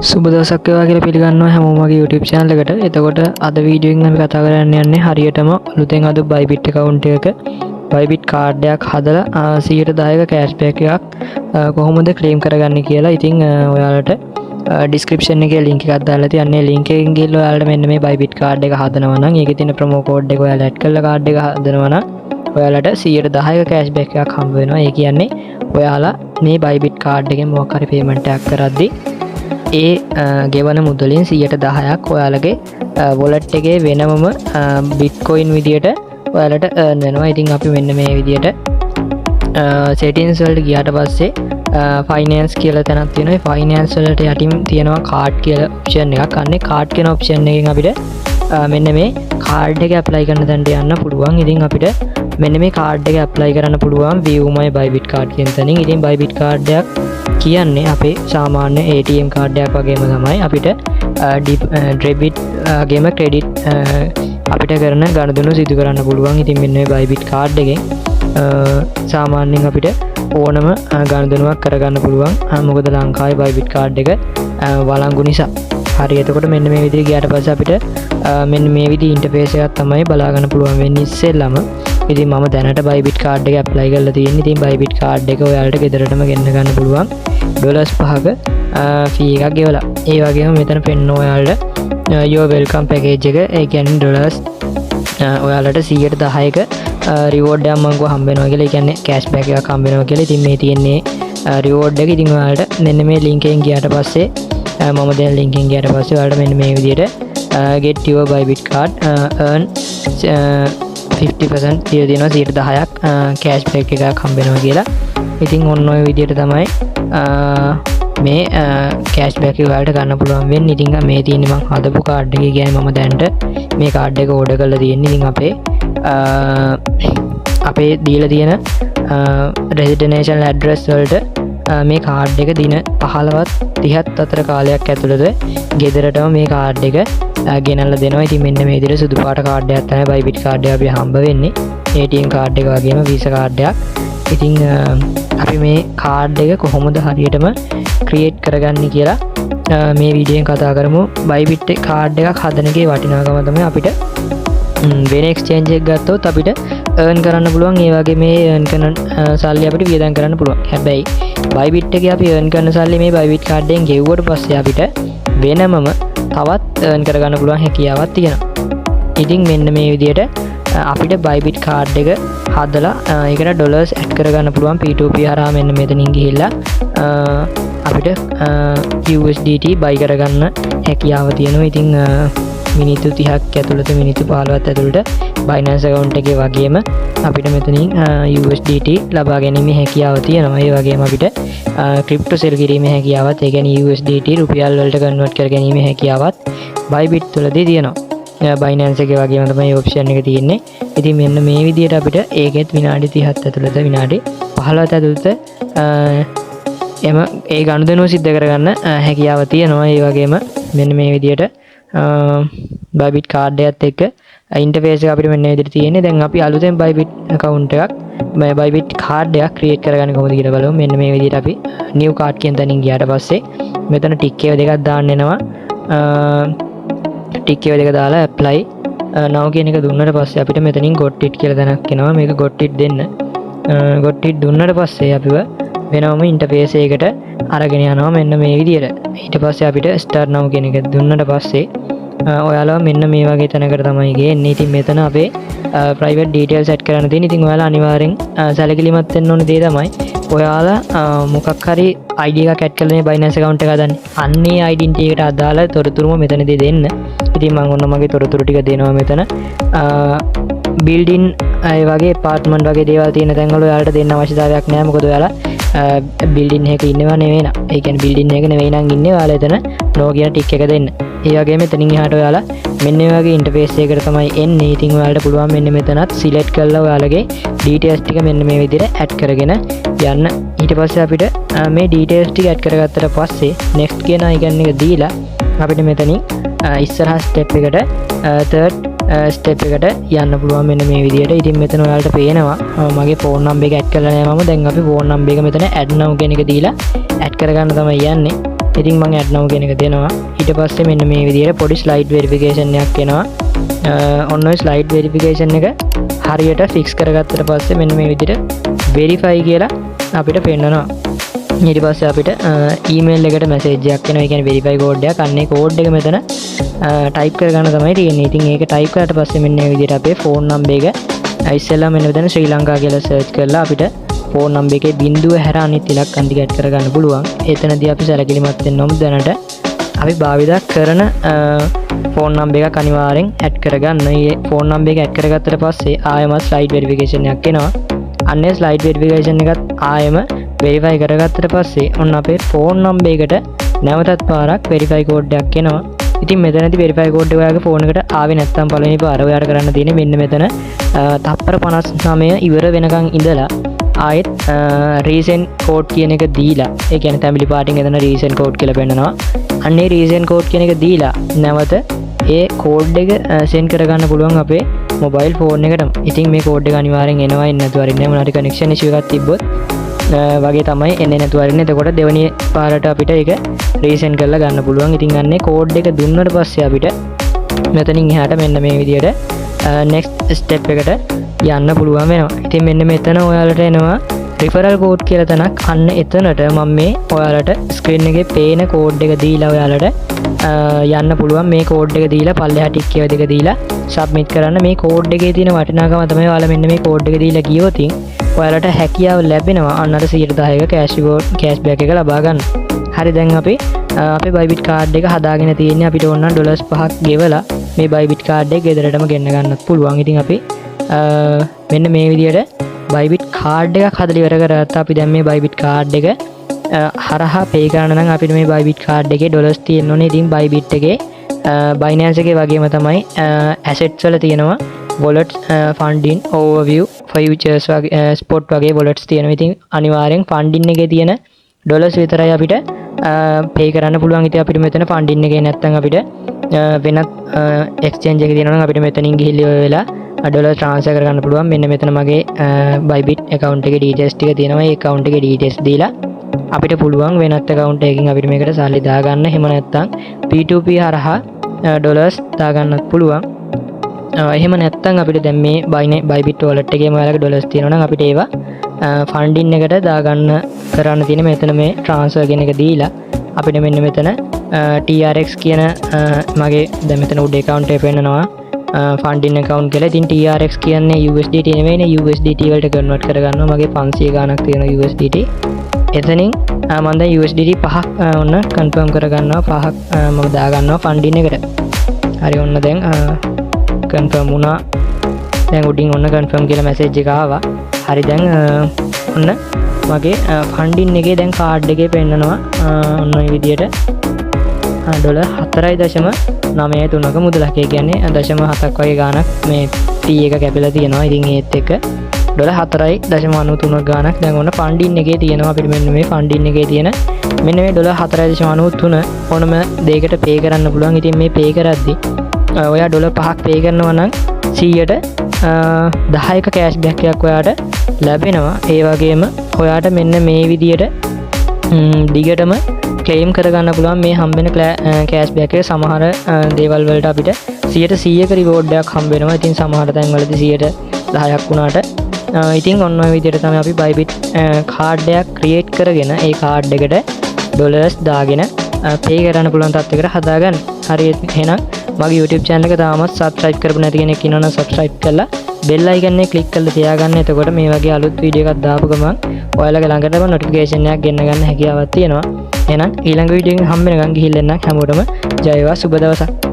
සුබ දවසක් වේවා කියලා පිළිගන්නවා හැමෝම මගේ YouTube channel එකට. එතකොට අද වීඩියෝ එකෙන් අපි කතා කරන්න යන්නේ හරියටම අලුතෙන් අද Bybit account එකක Bybit card එකක් හදලා 110ක cashback එකක් කොහොමද claim කරගන්නේ කියලා. ඉතින් ඔයාලට description එකේ link එකක් දාලා තියන්නේ. link එකෙන් ගිහලා ඔයාලට මෙන්න මේ Bybit card එක හදනවා නම් ඒකේ තියෙන promo code එක ඔයාලා add කරලා card එක හදනවා නම් ඔයාලට 110ක cashback එකක් හම්බ වෙනවා. ඒ කියන්නේ ඔයාලා මේ Bybit card එකෙන් මොකක් හරි payment එකක් කරද්දී ඒ ගෙවන මුදලින් 10%ක් ඔයාලගේ wallet එකේ වෙනමම bitcoin විදියට ඔයාලට earn වෙනවා. ඉතින් අපි මෙන්න මේ විදියට settings වලට ගියාට පස්සේ finance කියලා තැනක් තියෙනවා. ඒ finance වලට යටින් තියෙනවා card කියලා option එකක්. අන්නේ card කියන option එකෙන් අපිට මෙන්න මේ card එක apply කරන තැනට යන්න පුළුවන්. ඉතින් අපිට මෙන්න මේ card එක apply කරන්න පුළුවන් view my Bybit card කියන තැනින්. ඉතින් Bybit card එකක් කියන්නේ අපේ සාමාන්‍ය ATM කාඩ් එකක් වගේම තමයි අපිට debit ගේම credit අපිට කරන ගනුදෙනු සිදු කරන්න පුළුවන්. ඉතින් මෙන්න මේ Bybit කාඩ් එකෙන් සාමාන්‍යයෙන් අපිට ඕනම ගනුදෙනුවක් කරගන්න පුළුවන්. මොකද ලංකාවේ Bybit කාඩ් එක වළංගු නිසා. හරි, එතකොට මෙන්න මේ විදිහට ගියාට පස්සේ අපිට මෙන්න මේ විදිහේ ඉන්ටර්ෆේස් එකක් තමයි බලා ගන්න පුළුවන් වෙන්නේ ඉස්සෙල්ලාම. ඉතින් මම දැනට Bybit කාඩ් එක ඇප්ලයි කරලා තියෙන්නේ. ඉතින් Bybit කාඩ් එක ඔයාලට ගෙදරටම ගෙන්න ගන්න පුළුවන්. $5ක ෆී එකක් ගෙවලා. ඒ වගේම මෙතන පෙන්න ඔයාලට your welcome package එක. ඒ කියන්නේ ඩොලර්ස් ඔයාලට 110ක reward එකක් මං ගෝ හම්බ වෙනවා කියලා. ඒ කියන්නේ cashback එකක් හම්බ වෙනවා කියලා. ඉතින් මේ තියෙන්නේ reward එක. ඉතින් ඔයාලට මෙන්න මේ link එකෙන් ගියාට පස්සේ මම දැන් link එකෙන් ගියාට පස්සේ ඔයාලට මෙන්න මේ විදියට get your Bybit card earn 50% තියෙනවා 10%ක් cashback එකක් හම්බ වෙනවා කියලා. ඉතින් ඔන්න ඔය විදියට තමයි මේ cashback එක ඔයාලට ගන්න පුළුවන් වෙන්නේ. ඉතින් මේ තියෙන්නේ මම හදපු card එක. කියන්නේ මම දැන්ට මේ card එක order කරලා තියෙන්නේ. ඉතින් අපේ දීලා තියෙන residential address වලට මේ card එක දින 15ත් 30ත් අතර කාලයක් ඇතුළත ගෙදරටම මේ card එක ගෙනල්ලා දෙනවා. ඉතින් මෙන්න මේ විදිහට සුදු පාට card එකක් තමයි Bybit card එක අපිට හම්බ වෙන්නේ. ATM card එක වගේම Visa card එකක්. ඉතින් අපි මේ card එක කොහොමද හරියටම create කරගන්නේ කියලා මේ වීඩියෝෙන් කතා කරමු. Bybit card එකක් හදන එකේ වටිනාකම තමයි අපිට වෙන exchange එකක් ගත්තොත් අපිට earn කරන්න පුළුවන්. ඒ වගේ මේ earn කරන සල්ලි අපිට වියදම් කරන්න පුළුවන්. හැබැයි Bybit එකේ අපි earn කරන සල්ලි මේ Bybit card එකෙන් ගෙවුවට පස්සේ අපිට වෙනමම තවත් earn කරගන්න පුළුවන් හැකියාවක් තියෙනවා. ඉතින් මෙන්න මේ විදියට අපිට Bybit card එක හදලා ඒකට ඩොලර්ස් ඇඩ් කරගන්න පුළුවන්. P2P හරහා මෙන්න මෙතනින් ගිහිල්ලා අපිට USDT buy කරගන්න හැකියාව තියෙනවා. ඉතින් මිනිත්තු 30ක් ඇතුළත මිනිත්තු 15ක් ඇතුළත Binance account එකේ වගේම අපිට මෙතනින් USDT ලබා ගැනීමේ හැකියාව තියෙනවා. ඒ වගේම අපිට ක්‍රිප්ටෝ සෙල් කිරීමේ හැකියාවත්, ඒ කියන්නේ USDT රුපියල් වලට කන්වර්ට් කර ගැනීමේ හැකියාවත් Bybit තුලදී තියෙනවා. Binance එකේ වගේම තමයි ඔප්ෂන් එක තියෙන්නේ. ඉතින් මෙන්න මේ විදිහට අපිට ඒකෙත් විනාඩි 30ක් ඇතුළත විනාඩි 15ක් ඇතුළත ඒ ගනුදෙනුව සිද්ධ කරගන්න හැකියාව තියෙනවා. ඒ වගේම මෙන්න මේ විදිහට Bybit card එකත් එක්ක interface එක අපිට මෙන්න මේ විදිහට තියෙන්නේ. දැන් අපි අලුතෙන් Bybit account එකක් Bybit card එකක් create කරගන්නේ කොහොමද කියලා බලමු. මෙන්න මේ විදිහට අපි new card කියන තැනින් ගියාට පස්සේ මෙතන tick එක දෙකක් දාන්න එනවා. tick එක දෙක දාලා apply now කියන එක දුන්නාට පස්සේ අපිට මෙතනින් got it කියලා දැනක් එනවා. මේක got it දෙන්න. got it දුන්නාට පස්සේ අපිව වෙනම interface එකකට අරගෙන යනවා මෙන්න මේ විදිහට. ඊට පස්සේ අපිට start now කියන එක දුන්නාට පස්සේ ඔයාලා මෙන්න මේ වගේ තැනකට තමයි ගේන්නේ. ඉතින් මෙතන අපේ private details set කරන්න තියෙන. ඉතින් ඔයාලා අනිවාර්යෙන් සැලකිලිමත් වෙන්න ඕන දේ තමයි ඔයාලා මොකක් හරි ID එකක් add කරලා මේ Binance account එක හදන්නේ. අන්නේ identity එකට අදාළ තොරතුරුම මෙතනදී දෙන්න. ඉතින් මම ඔන්න මගේ තොරතුරු ටික දෙනවා මෙතන. building ඒ වගේ apartment වගේ දේවල් තියෙන තැන්වල ඔයාලට දෙන්න අවශ්‍යතාවයක් නැහැ. මොකද ඔයාලා building එකක ඉන්නවා නෙවෙයි නා. ඒ කියන්නේ building එක නෙවෙයි නම් ඉන්නේ. ඔයාලා එතන no කියන tick එක දෙන්න. ඒ වගේම එතනින් එහාට ඔයාලා මෙන්න මේ වගේ ඉන්ටර්ෆේස් එකකට තමයි එන්නේ. ඉතින් ඔයාලට පුළුවන් මෙන්න මෙතනත් සිලෙක්ට් කරලා ඔයාලගේ details ටික මෙන්න මේ විදිහට add කරගෙන යන්න. ඊට පස්සේ අපිට මේ details ටික add කරගත්තට පස්සේ next කියන icon එක දීලා අපිට මෙතනින් ඉස්සරහා step එකට third step එකට යන්න පුළුවන් මෙන්න මේ විදිහට. ඉතින් මෙතන ඔයාලට පේනවා මගේ phone number එක add කරලා නැහැ මම. දැන් අපි phone number එක මෙතන add now කියන එක දීලා add කරගන්න තමයි යන්නේ. ඉතින් මම add now කියන එක දෙනවා. ඊට පස්සේ මෙන්න මේ විදිහට පොඩි slide verification එකක් එනවා. ඔන්න ඔය slide verification එක හරියට fix කරගත්තට පස්සේ මෙන්න මේ විදිහට verify කියලා අපිට පෙන්නනවා. ඊට පස්සේ අපිට email එකට message එකක් එනවා. ඒ කියන්නේ verify code එකක්. අන්න ඒ code එක මෙතන type කරගන්න තමයි තියෙන්නේ. ඉතින් ඒක type කරාට පස්සේ මෙන්න මේ විදිහට අපේ phone number එක ඉස්සෙල්ලා මෙන්න මෙතන ශ්‍රී ලංකා කියලා search කරලා අපිට phone number එකේ බිංදුව හැර අනිත් ඉලක්කම් ටික add කරගන්න පුළුවන්. එතනදී අපි සැලකිලිමත් වෙන්න ඕන. දැනට අපි භාවිත කරන phone number එකක් අනිවාර්යෙන් add කරගන්න. මේ phone number එක add කරගත්තට පස්සේ ආයෙමත් slide verification එකක් එනවා. අන්නේ slide verification එකත් ආයෙම verify කරගත්තට පස්සේ ඔන්න අපේ phone number එකට නැවතත් පාරක් verify code එකක් එනවා. ඉතින් මෙතනදී verify code එක ඔයාගේ phone එකට ආවේ නැත්නම් පළවෙනි පාර ඔයාට කරන්න තියෙන්නේ මෙන්න මෙතන තප්පර 59 ඉවර වෙනකන් ඉඳලා ආයෙත් recent code කියන එක දීලා, ඒ කියන්නේ තැඹිලි පාටින් එතන recent code කියලා පෙන්නනවා. අන්නේ recent code කියන එක දීලා නැවත ඒ code එක send කරගන්න පුළුවන් අපේ mobile phone එකටම. ඉතින් මේ code එක අනිවාර්යෙන් එනවා. එන්නේ නැතුව හරින්නේ මොනාරි connection issue එකක් තිබ්බොත් වගේ තමයි එන්නේ නැතුව හරින්නේ. එතකොට දෙවෙනි පාරට අපිට ඒක resend කරලා ගන්න පුළුවන්. ඉතින් අන්නේ code එක දුන්නාට පස්සේ අපිට මෙතනින් එහාට මෙන්න මේ විදියට next step එකට යන්න පුළුවන් වෙනවා. ඉතින් මෙන්න මෙතන ඔයාලට එනවා referral code කියලා තැනක්. අන්න එතනට මම මේ ඔයාලට screen එකේ පේන code එක දීලා ඔයාලට යන්න පුළුවන්. මේ code එක දීලා පල්ලෙහා tick එක දෙක දීලා submit කරන්න. මේ code එකේ තියෙන වටිනාකම තමයි ඔයාලා මෙන්න මේ code එක දීලා ගියොත් ඔයාලට හැකියාව ලැබෙනවා අන්නර 110ක cashback එක ලබා ගන්න. හරි, දැන් අපි අපේ Bybit card එක හදාගෙන තියෙන්නේ. අපිට ඕන නම් $5ක් ගෙවලා මේ Bybit card එක ගෙදරටම ගෙන්න ගන්නත් පුළුවන්. ඉතින් අපි මෙන්න මේ විදියට Bybit card එකක් හදලා ඉවර කරගත්තා. අපි දැන් මේ Bybit card එක හරහා pay කරන්න නම් අපිට මේ Bybit card එකේ dollars තියෙන්න ඕනේ. ඉතින් Bybit එකේ Binance එකේ වගේම තමයි assets වල තියෙනවා wallet, funding, overview, futures වගේ spot වගේ wallets තියෙනවා. ඉතින් අනිවාර්යෙන් funding එකේ තියෙන dollars විතරයි අපිට pay කරන්න පුළුවන්. ඉතින් අපිට මෙතන funding එකේ නැත්තම් අපිට වෙනත් exchange එකේ තියෙනවා නම් අපිට මෙතනින් ගිහිල්ලා ඔය වෙලා ඩොලර් ට්‍රාන්ස්ෆර් කරගන්න පුළුවන්. මෙන්න මෙතන මගේ Bybit account එකේ details ටික තියෙනවා. ඒ account එකේ details දීලා අපිට පුළුවන් වෙනත් account එකකින් අපිට මේකට සල්ලි දාගන්න. එහෙම නැත්නම් P2P හරහා ඩොලර්ස් දාගන්නත් පුළුවන්. එහෙම නැත්නම් අපිට දැන් මේ Bybit wallet එකේම ඔයාලගේ ඩොලර්ස් තියෙනවා නම් අපිට ඒවා funding එකට දාගන්න කරන්න තියෙන මෙතන මේ transfer කියන එක දීලා අපිට මෙන්න මෙතන TRX කියන මගේ දැන් මෙතන උඩ account එක පෙන්නනවා funding account කියලා. ඉතින් TRX කියන්නේ USDT නෙවෙයිනේ, USDT වලට convert කරගන්නවා. මගේ 500 ගාණක් තියෙනවා USDT. එතනින් මම දැන් USDT 5ක් ඔන්න confirm කරගන්නවා. 5ක් මම දාගන්නවා funding එකට. හරි, ඔන්න දැන් confirm වුණා. දැන් උඩින් ඔන්න confirm කියලා message එක ආවා. හරි, දැන් ඔන්න මගේ funding එකේ දැන් card එකේ පෙන්නනවා ඔන්න ඔය විදියට $4.93ක මුදලක්. ඒ කියන්නේ 0.7ක් වගේ ගාණක් මේ fee එක කැපිලා තියෙනවා. ඉතින් ඒත් එක $4.93 ගාණක් දැන් ඔන්න funding එකේ තියෙනවා. අපිට මෙන්න මේ funding එකේ තියෙන මෙන්න මේ $4.93 ඕනම දෙයකට pay කරන්න පුළුවන්. ඉතින් මේ pay කරද්දි ඔයා $5ක් pay කරනවා නම් 10ක cashback එකක් ඔයාට ලැබෙනවා. ඒ වගේම ඔයාට මෙන්න මේ විදියට දිගටම claim කරගන්න පුළුවන් මේ හම්බෙන cashback එක. සමහර දේවල් වලට අපිට 100%ක reward එකක් හම්බ වෙනවා. ඉතින් සමහර තැන් වලදී 10%ක් වුණාට ඉතින් ඔන්න ඔය විදිහට තමයි අපි Bybit card එකක් create කරගෙන ඒ card එකට dollars දාගෙන pay කරන්න පුළුවන් තත්යකට හදාගන්න. හරි, එහෙනම් මගේ YouTube channel එක තාමත් subscribe කරපු නැති කෙනෙක් ඉන්නවනම් subscribe කරලා bell icon එක click කරලා තියාගන්න. එතකොට මේ වගේ අලුත් වීඩියෝ එකක් දාපු ගමන් ඔයාලගේ ළඟටම notification එකක් ගෙන්න ගන්න හැකියාවක් තියෙනවා. එහෙනම් ඊළඟ වීඩියෝ එකෙන් හම්බ වෙනකන් ගිහිල්ලා එන්න හැමෝටම ජය වේවා, සුබ දවසක්.